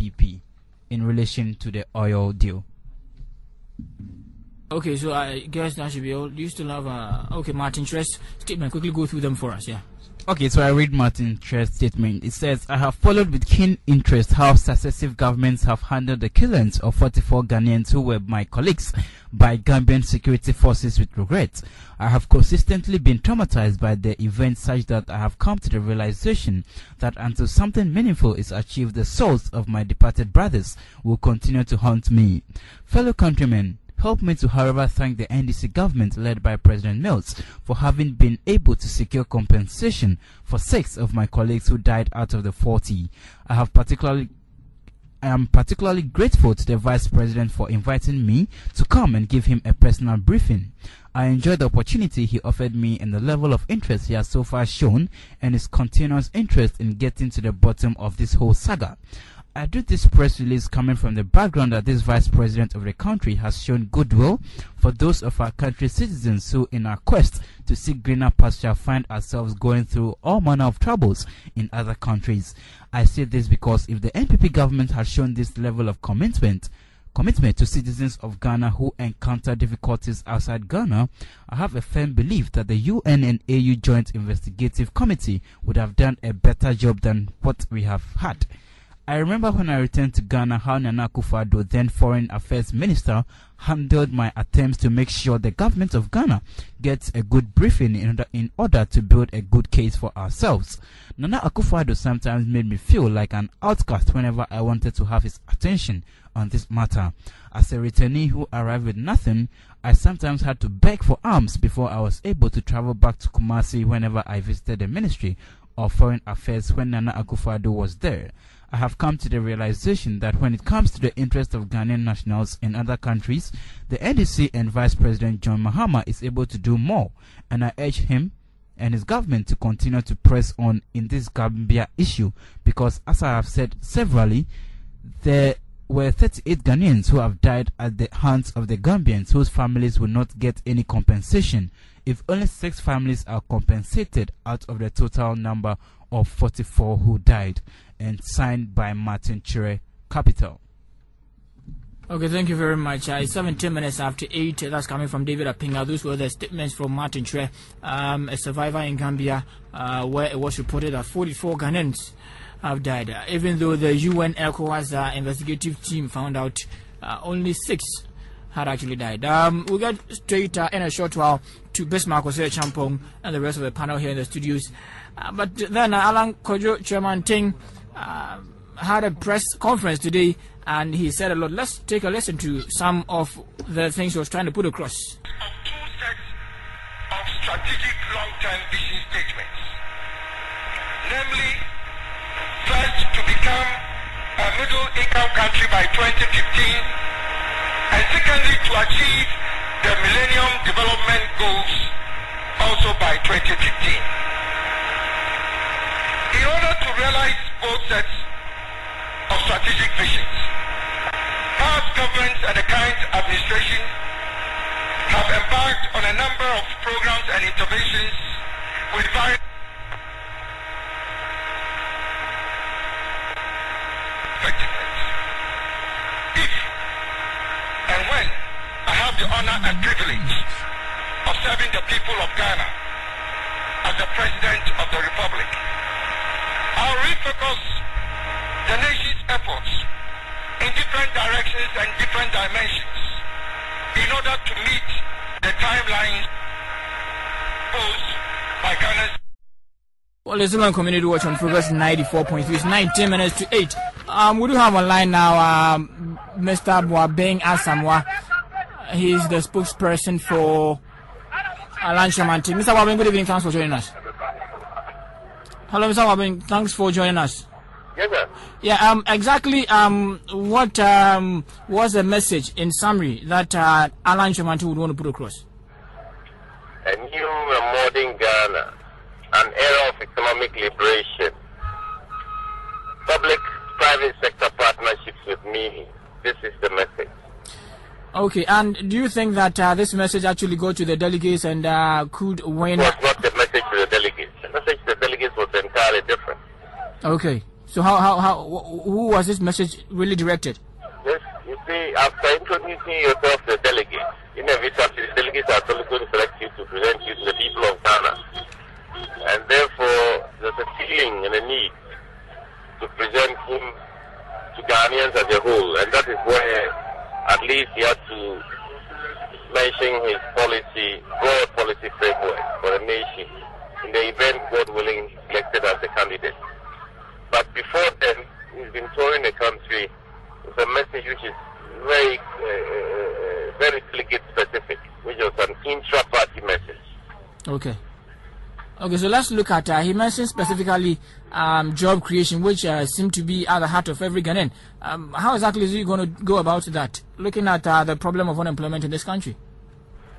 NPP in relation to the oil deal. Okay, so I guess that should be all. Do you still have okay, martin-kyere's statement? Quickly go through them for us, yeah. Okay, so I read martin-kyere's statement. It says, I have followed with keen interest how successive governments have handled the killings of 44 Ghanaians who were my colleagues by Gambian security forces with regret. I have consistently been traumatized by the event such that I have come to the realization that until something meaningful is achieved, the souls of my departed brothers will continue to haunt me. Fellow countrymen, help me to, however, thank the NDC government led by President Mills for having been able to secure compensation for 6 of my colleagues who died out of the 40. I am particularly grateful to the Vice President for inviting me to come and give him a personal briefing. I enjoyed the opportunity he offered me and the level of interest he has so far shown and his continuous interest in getting to the bottom of this whole saga. I do this press release coming from the background that this Vice President of the country has shown goodwill for those of our country's citizens who, in our quest to seek greener pasture, find ourselves going through all manner of troubles in other countries. I say this because if the NPP government has shown this level of commitment to citizens of Ghana who encounter difficulties outside Ghana, I have a firm belief that the UN and AU Joint Investigative Committee would have done a better job than what we have had. I remember when I returned to Ghana how Nana-Addo-Dankwa-Akuffo-Addo, then Foreign Affairs Minister, handled my attempts to make sure the government of Ghana gets a good briefing in order to build a good case for ourselves. Nana-Addo-Dankwa-Akuffo-Addo sometimes made me feel like an outcast whenever I wanted to have his attention on this matter. As a returnee who arrived with nothing, I sometimes had to beg for alms before I was able to travel back to Kumasi whenever I visited the Ministry of Foreign Affairs when Nana-Addo-Dankwa-Akuffo-Addo was there. I have come to the realization that when it comes to the interest of Ghanaian nationals in other countries, the NDC and Vice President John Mahama is able to do more, and I urge him and his government to continue to press on in this Gambia issue because, as I have said severally, there were 38 Ghanaians who have died at the hands of the Gambians whose families will not get any compensation. If only 6 families are compensated out of the total number of 44 who died, and signed by Martin-Kyere, Capital. Okay, thank you very much. It's 17 minutes after 8. That's coming from David Apinga. Those were the statements from Martin-Kyere, a survivor in Gambia, where it was reported that 44 Ghanaians have died. Even though the UN ECOWAS investigative team found out only 6 had actually died. We'll get straight in a short while to Bismarck Osei-Champong and the rest of the panel here in the studios. But then John-Alan-Kyeremanteng had a press conference today and he said a lot. Let's take a listen to some of the things he was trying to put across. Of 2 sets of strategic long-term vision statements. Namely, first, to become a middle-income country by 2015, and secondly, to achieve the Millennium Development Goals also by 2015. In order to realize both sets of strategic visions, past governments and the current administration have embarked on a number of programs and interventions with various effectiveness. If and when I have the honor and privilege of serving the people of Ghana as the President of the Republic, I'll refocus the nation's efforts in different directions and different dimensions in order to meet the timelines posed by Ghana's. Well, there's a community watch on Progress 94.3. It's 19 minutes to 8. We do have online now Mr. Boabeng Asamoah. He's the spokesperson for John-Alan-Kyeremanteng. Mr. Boabeng, good evening. Thanks for joining us. Hello, Mr. Boabeng. Thanks for joining us. Yes, sir. Yeah, exactly what was the message in summary that John-Alan-Kyeremanteng would want to put across? A new and modern Ghana, an era of economic liberation, public-private sector partnerships with meaning. This is the message. Okay, and do you think that this message actually got to the delegates and could win? It was not the message to the delegates. The message to the delegates was entirely different. Okay, So who was this message really directed? Yes, you see, after introducing yourself to the delegates, inevitably the delegates are going to select you to present you to the people of Ghana. And therefore, there's a feeling and a need to present him to Ghanaians as a whole. And that is where at least he had to mention his policy, broad policy framework for the nation in the event, God willing, elected as the candidate. But before then, he's been touring the country with a message which is very, very delegate specific, which was an intra-party message. Okay. Okay, so let's look at, he mentioned specifically job creation, which seemed to be at the heart of every Ghanaian. How exactly is he going to go about that, looking at the problem of unemployment in this country?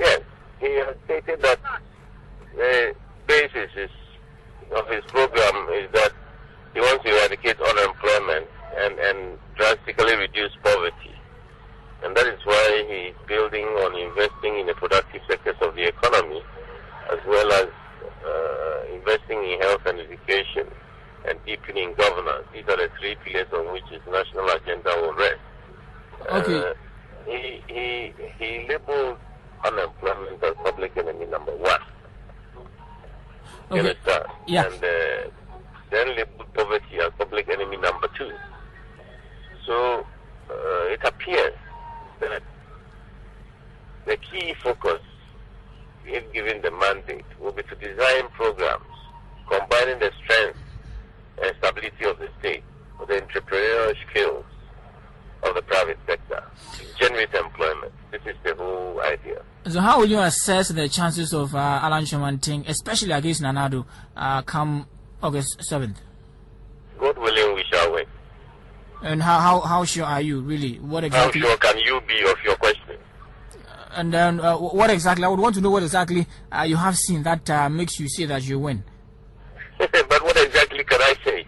Yes, he has stated that the basis of his program is that he wants to eradicate unemployment and drastically reduce poverty. And that is why he's building on investing in the productive sectors of the economy, as well as investing in health and education and deepening governance. These are the three pillars on which his national agenda will rest. Okay. He labeled unemployment as public enemy number one. You Okay. understand? Yeah. And then labeled poverty as public enemy number two. So it appears that the key focus, if given the mandate, will be to design programs combining the strength and stability of the state with the entrepreneurial skills of the private sector to generate employment. This is the whole idea. So how will you assess the chances of Alan-Kyeremanteng, especially against Nana-Addo, come August 7th? God willing, we shall win. And how sure are you, really? What exactly? How sure can you be of your question? And then what exactly? I would want to know what exactly you have seen that makes you say that you win. But what exactly can I say?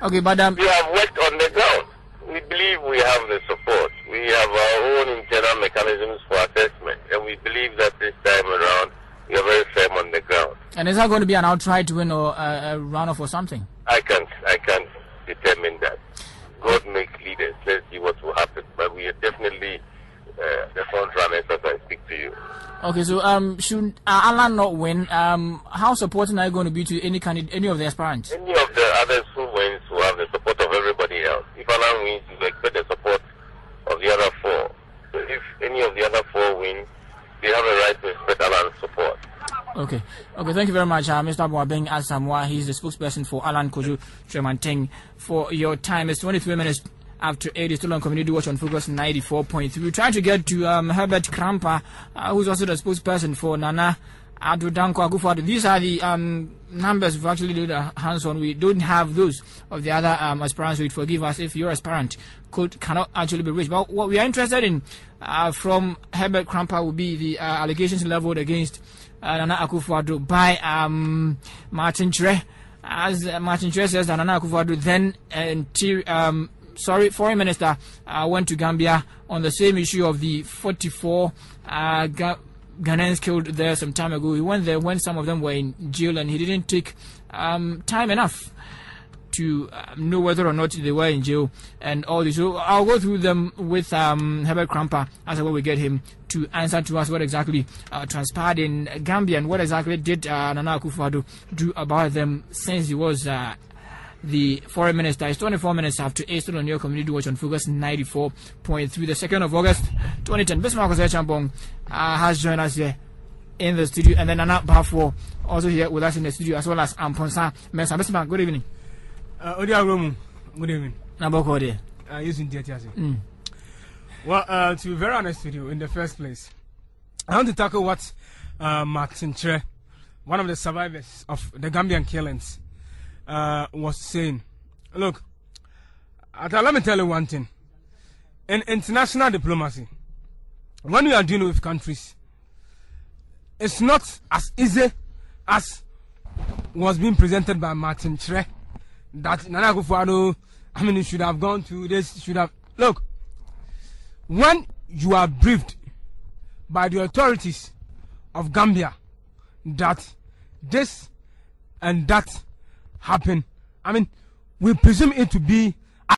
Okay, but we have worked on the ground. We believe we have the support. We have our own internal mechanisms for assessment, and we believe that this time around we are very firm on the ground. And is that going to be an outright win or a runoff or something? I can't determine that. God makes leaders. Let's see what will happen. But we are definitely the front runners as I speak to you. Okay, so should Alan not win, how supporting are you going to be to any of the aspirants? Any of the others who wins will have the support of everybody else. If Alan wins, you expect the support of the other four. So if any of the other four win, they have a right to expect Alan's support. Okay, thank you very much, Mr. Boabeng Asamoah. He's the spokesperson for Alan-Kyeremanteng. For your time, it's 23 minutes after 8. It's still on Community Watch on Focus 94.3. We're trying to get to Herbert Krampa, who's also the spokesperson for nana-addo-dankwa-akuffo-addo. These are the numbers we've actually did hands on. We don't have those of the other aspirants, so forgive us if your aspirant cannot actually be reached. But what we are interested in from Herbert Krampa will be the allegations leveled against Nana-Akufo-Addo by Martin-Kyere. As Martin-Kyere says, that Nana-Akufo-Addo then Foreign Minister went to Gambia on the same issue of the 44 Ghanaians killed there some time ago. He went there when some of them were in jail, and he didn't take time enough to know whether or not they were in jail and all this. So I'll go through them with Herbert Krampa as well. We get him to answer to us what exactly transpired in Gambia and what exactly did Nana-Akufo-Addo do about them since he was the foreign minister. It's 24 minutes after 8, still on your Community Watch on Focus 94.3. The 2nd of August 2010. Bismarck Champong has joined us here in the studio, and then Nana Bafo also here with us in the studio, as well as Amponsa Mesa. Bismarck, good evening. Good evening. Nabokode. Well, to be very honest with you, in the first place, I want to tackle what Martin-Kyere, one of the survivors of the Gambian killings, was saying. Look, let me tell you one thing. In international diplomacy, when we are dealing with countries, it's not as easy as was being presented by Martin-Kyere, that Nana-Akufo-Addo, should have gone to this, should have. Look, when you are briefed by the authorities of Gambia that this and that happened I mean, we presume it to be